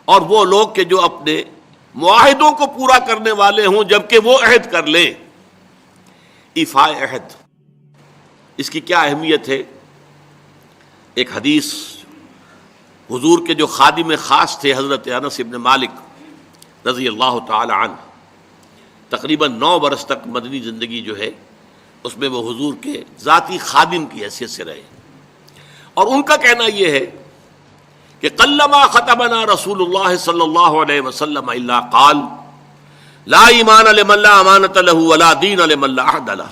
اور وہ لوگ کہ جو اپنے معاہدوں کو پورا کرنے والے ہوں جبکہ وہ عہد کر لیں. ایفاء عہد، اس کی کیا اہمیت ہے؟ ایک حدیث حضور کے جو خادم خاص تھے حضرت انس بن مالک رضی اللہ تعالی عنہ، تقریباً 9 برس تک مدنی زندگی جو ہے اس میں وہ حضور کے ذاتی خادم کی حیثیت سے رہے، اور ان کا کہنا یہ ہے کہ قلما خطبنا رسول اللہ صلی اللہ علیہ وسلم الا قال لا ایمان لمن لا امانۃ له ولا دین لمن لا عہد له.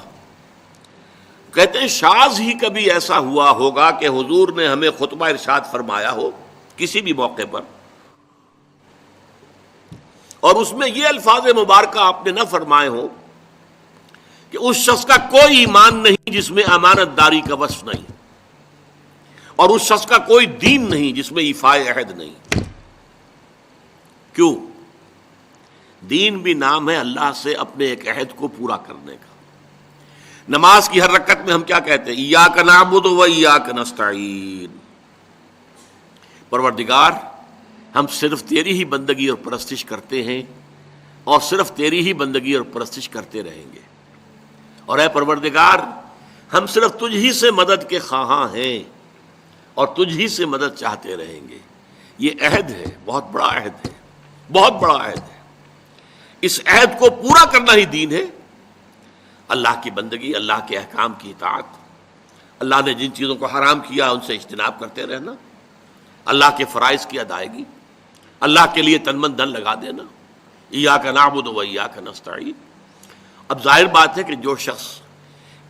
کہتے ہیں شاذ ہی کبھی ایسا ہوا ہوگا کہ حضور نے ہمیں خطبہ ارشاد فرمایا ہو کسی بھی موقع پر، اور اس میں یہ الفاظ مبارکہ آپ نے نہ فرمائے ہو کہ اس شخص کا کوئی ایمان نہیں جس میں امانت داری کا وصف نہیں، اور اس شخص کا کوئی دین نہیں جس میں ایفاء عہد نہیں. کیوں؟ دین بھی نام ہے اللہ سے اپنے ایک عہد کو پورا کرنے کا. نماز کی ہر رکعت میں ہم کیا کہتے ہیں؟ ایاک نعبد و ایاک نستعین. پروردگار ہم صرف تیری ہی بندگی اور پرستش کرتے ہیں، اور صرف تیری ہی بندگی اور پرستش کرتے رہیں گے، اور اے پروردگار ہم صرف تجھ ہی سے مدد کے خواہاں ہیں اور تجھ ہی سے مدد چاہتے رہیں گے. یہ عہد ہے، بہت بڑا عہد ہے، بہت بڑا عہد ہے. اس عہد کو پورا کرنا ہی دین ہے. اللہ کی بندگی، اللہ کے احکام کی اطاعت، اللہ نے جن چیزوں کو حرام کیا ان سے اجتناب کرتے رہنا، اللہ کے فرائض کی ادائیگی، اللہ کے لیے تن من دھن لگا دینا. ایاک نعبد و ایاک نستعین. اب ظاہر بات ہے کہ جو شخص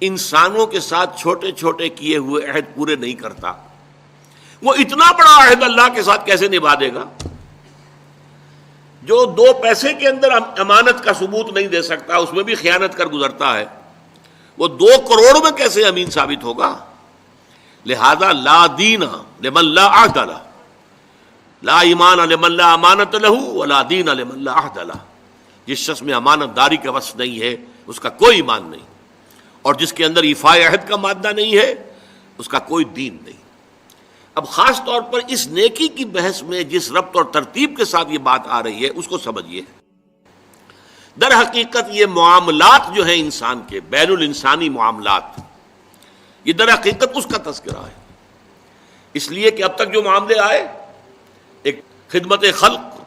انسانوں کے ساتھ چھوٹے چھوٹے کیے ہوئے عہد پورے نہیں کرتا، وہ اتنا بڑا عہد اللہ کے ساتھ کیسے نبھا دے گا؟ جو 2 پیسے کے اندر امانت کا ثبوت نہیں دے سکتا، اس میں بھی خیانت کر گزرتا ہے، وہ 2 کروڑ میں کیسے امین ثابت ہوگا؟ لہذا لا دین لمن لا عہد لہ، لا ایمان لمن لا امانۃ لہ ولا دین لمن لا عہد لہ. جس شخص میں امانت داری کا وصف نہیں ہے اس کا کوئی ایمان نہیں، اور جس کے اندر ایفاء عہد کا مادہ نہیں ہے اس کا کوئی دین نہیں. اب خاص طور پر اس نیکی کی بحث میں جس ربط اور ترتیب کے ساتھ یہ بات آ رہی ہے اس کو سمجھیے. در حقیقت یہ معاملات جو ہیں انسان کے، بین الانسانی معاملات، یہ در حقیقت اس کا تذکرہ ہے. اس لیے کہ اب تک جو معاملے آئے، ایک خدمت خلق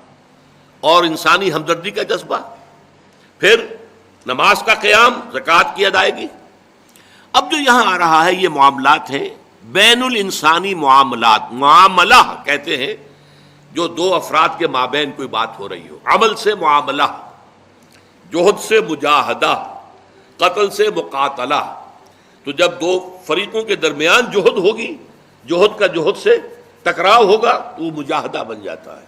اور انسانی ہمدردی کا جذبہ، پھر نماز کا قیام، زکوٰۃ کی ادائیگی. اب جو یہاں آ رہا ہے یہ معاملات ہیں بین الانسانی معاملات. معاملہ کہتے ہیں جو 2 افراد کے مابین کوئی بات ہو رہی ہو. عمل سے معاملہ، جوہد سے مجاہدہ، قتل سے مقاتلہ. تو جب 2 فریقوں کے درمیان جوہد ہوگی، جوہد کا جوہد سے ٹکراؤ ہوگا تو وہ مجاہدہ بن جاتا ہے.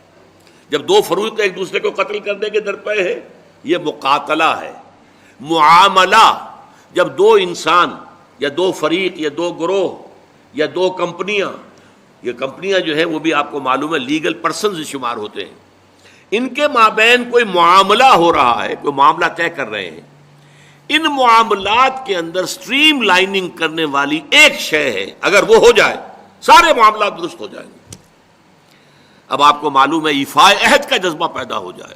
جب 2 فریق ایک دوسرے کو قتل کرنے کے درپے ہیں یہ مقاتلہ ہے. معاملہ جب 2 انسان یا 2 فریق یا 2 گروہ یا 2 کمپنیاں، یہ کمپنیاں جو ہیں وہ بھی آپ کو معلوم ہے لیگل پرسنز شمار ہوتے ہیں، ان کے مابین کوئی معاملہ ہو رہا ہے، کوئی معاملہ طے کر رہے ہیں. ان معاملات کے اندر سٹریم لائننگ کرنے والی ایک شے ہے، اگر وہ ہو جائے سارے معاملات درست ہو جائیں گے. اب آپ کو معلوم ہے ایفاء عہد کا جذبہ پیدا ہو جائے.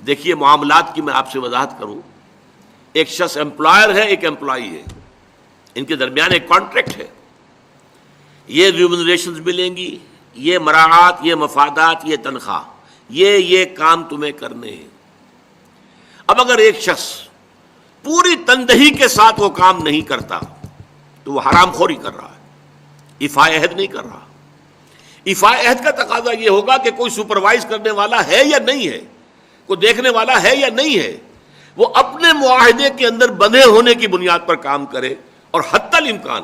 دیکھیے معاملات کی میں آپ سے وضاحت کروں. ایک شخص امپلائر ہے، ایک امپلائی ہے، ان کے درمیان ایک کانٹریکٹ ہے. یہ ریمونریشنز ملیں گی، یہ مراعات، یہ مفادات، یہ تنخواہ، یہ کام تمہیں کرنے ہیں. اب اگر ایک شخص پوری تندہی کے ساتھ وہ کام نہیں کرتا تو وہ حرام خوری کر رہا ہے، ایفاء عہد نہیں کر رہا. ایفاء عہد کا تقاضا یہ ہوگا کہ کوئی سپروائز کرنے والا ہے یا نہیں ہے، کوئی دیکھنے والا ہے یا نہیں ہے. وہ اپنے معاہدے کے اندر بندھے ہونے کی بنیاد پر کام کرے اور حتی الامکان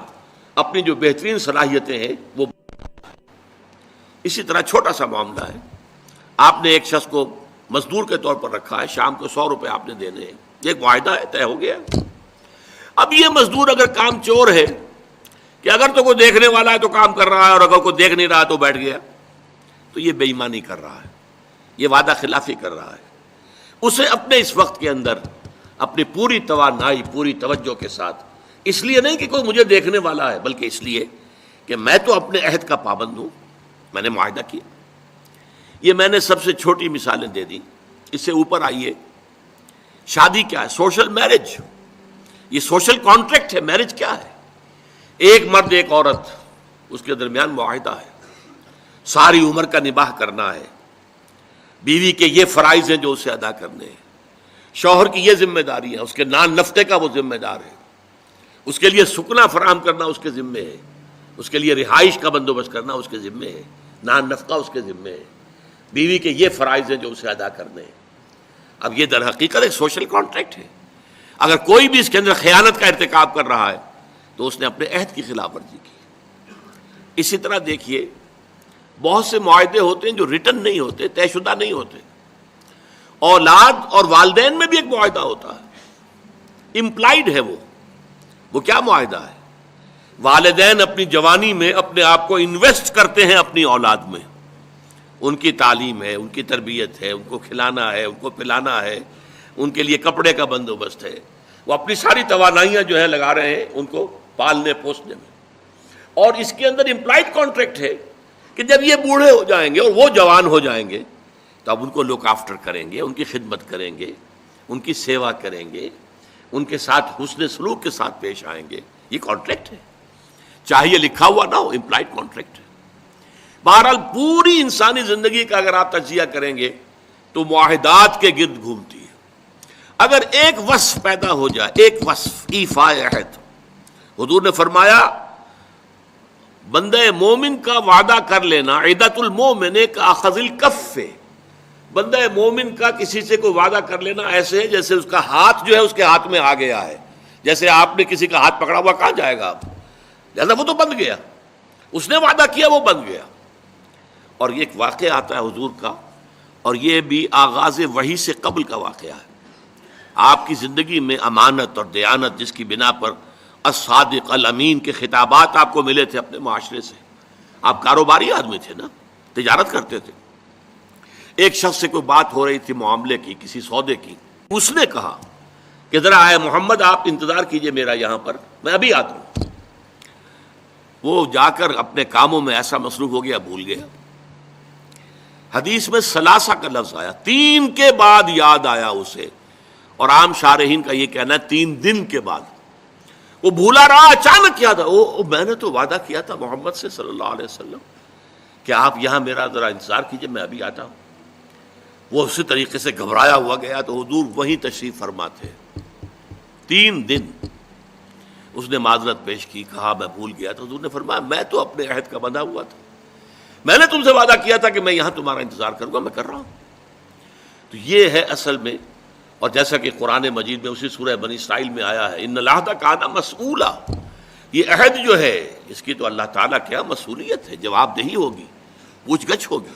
اپنی جو بہترین صلاحیتیں ہیں وہ. اسی طرح چھوٹا سا معاملہ ہے، آپ نے ایک شخص کو مزدور کے طور پر رکھا ہے، شام کو 100 روپے آپ نے دینے ہیں، ایک معاہدہ ہے، طے ہو گیا. اب یہ مزدور اگر کام چور ہے کہ اگر تو کوئی دیکھنے والا ہے تو کام کر رہا ہے اور اگر کوئی دیکھ نہیں رہا تو بیٹھ گیا، تو یہ بے ایمانی کر رہا ہے، یہ وعدہ خلافی کر رہا ہے. اسے اپنے اس وقت کے اندر اپنی پوری توانائی، پوری توجہ کے ساتھ، اس لیے نہیں کہ کوئی مجھے دیکھنے والا ہے بلکہ اس لیے کہ میں تو اپنے عہد کا پابند ہوں، میں نے معاہدہ کیا. یہ میں نے سب سے چھوٹی مثالیں دے دی. اس سے اوپر آئیے. شادی کیا ہے؟ Social marriage. یہ سوشل کانٹریکٹ ہے. میرج کیا ہے؟ ایک مرد ایک عورت، اس کے درمیان معاہدہ ہے، ساری عمر کا نباہ کرنا ہے. بیوی کے یہ فرائض ہیں جو اسے ادا کرنے ہیں، شوہر کی یہ ذمہ داری ہے، اس کے نان نفقے کا وہ ذمہ دار ہے، اس کے لیے سکنا فراہم کرنا اس کے ذمے ہے، اس کے لیے رہائش کا بندوبست کرنا اس کے ذمے ہے، نان نفقہ اس کے ذمے ہے. بیوی کے یہ فرائض ہیں جو اسے ادا کرنے ہیں. اب یہ در حقیقت ایک سوشل کانٹریکٹ ہے. اگر کوئی بھی اس کے اندر خیانت کا ارتکاب کر رہا ہے تو اس نے اپنے عہد کی خلاف ورزی کی. اسی طرح دیکھیے بہت سے معاہدے ہوتے ہیں جو ریٹن نہیں ہوتے، طے شدہ نہیں ہوتے. اولاد اور والدین میں بھی ایک معاہدہ ہوتا ہے، امپلائڈ ہے. وہ کیا معاہدہ ہے؟ والدین اپنی جوانی میں اپنے آپ کو انویسٹ کرتے ہیں اپنی اولاد میں. ان کی تعلیم ہے، ان کی تربیت ہے، ان کو کھلانا ہے، ان کو پلانا ہے، ان کے لیے کپڑے کا بندوبست ہے. وہ اپنی ساری توانائیاں جو ہے لگا رہے ہیں ان کو پالنے پوسنے میں. اور اس کے اندر امپلائڈ کانٹریکٹ ہے کہ جب یہ بوڑھے ہو جائیں گے اور وہ جوان ہو جائیں گے تو اب ان کو لک آفٹر کریں گے، ان کی خدمت کریں گے، ان کی سیوا کریں گے، ان کے ساتھ حسن سلوک کے ساتھ پیش آئیں گے. یہ کانٹریکٹ ہے، چاہے یہ لکھا ہوا نہ ہو، امپلائڈ کانٹریکٹ ہے. بہرحال پوری انسانی زندگی کا اگر آپ تجزیہ کریں گے تو معاہدات کے گرد گھومتی ہے. اگر ایک وصف پیدا ہو جائے، ایک وصف ایفاء عہد، حضور نے فرمایا بندہ مومن کا وعدہ کر لینا عدت المومن کا اخذ الکف. بندہ مومن کا کسی سے کوئی وعدہ کر لینا ایسے ہے جیسے اس کا ہاتھ جو ہے اس کے ہاتھ میں آ گیا ہے. جیسے آپ نے کسی کا ہاتھ پکڑا ہوا، کہاں جائے گا آپ؟ لہذا وہ تو بند گیا، اس نے وعدہ کیا وہ بند گیا. اور یہ ایک واقعہ آتا ہے حضور کا، اور یہ بھی آغاز وحی سے قبل کا واقعہ ہے. آپ کی زندگی میں امانت اور دیانت جس کی بنا پر الصادق الامین کے خطابات آپ کو ملے تھے اپنے معاشرے سے. آپ کاروباری آدمی تھے نا، تجارت کرتے تھے. ایک شخص سے کوئی بات ہو رہی تھی معاملے کی، کسی سودے کی. اس نے کہا کہ ذرا آئے محمد آپ انتظار کیجئے میرا یہاں پر، میں ابھی آتا ہوں. وہ جا کر اپنے کاموں میں ایسا مصروف ہو گیا، بھول گیا. حدیث میں ثلاثہ کا لفظ آیا، 3 کے بعد یاد آیا اسے. اور عام شارحین کا یہ کہنا ہے 3 دن کے بعد. وہ بھولا رہا، اچانک یاد آیا، میں نے تو وعدہ کیا تھا محمد سے صلی اللہ علیہ وسلم کہ آپ یہاں میرا ذرا انتظار کیجئے، میں ابھی آتا ہوں. وہ اسی طریقے سے گھبرایا ہوا گیا تو حضور وہیں تشریف فرما تھے. 3 دن اس نے معذرت پیش کی، کہا میں بھول گیا. تو حضور نے فرمایا میں تو اپنے عہد کا بندھا ہوا تھا، میں نے تم سے وعدہ کیا تھا کہ میں یہاں تمہارا انتظار کروں گا، میں کر رہا ہوں. تو یہ ہے اصل میں. اور جیسا کہ قرآن مجید میں اسی سورہ بنی اسرائیل میں آیا ہے، ان العہد کان مسئولا. یہ عہد جو ہے اس کی تو اللہ تعالیٰ کیا مسئولیت ہے، جواب دہی ہوگی، پوچھ گچھ ہوگی.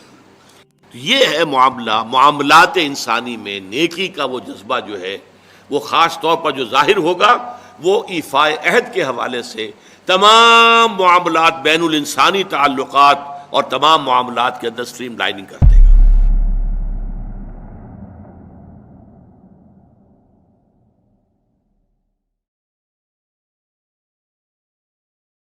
تو یہ ہے معاملات انسانی میں نیکی کا وہ جذبہ جو ہے وہ خاص طور پر جو ظاہر ہوگا وہ ایفاء عہد کے حوالے سے تمام معاملات بین الانسانی تعلقات اور تمام معاملات کے اندر سٹریم لائننگ کرتے ہیں.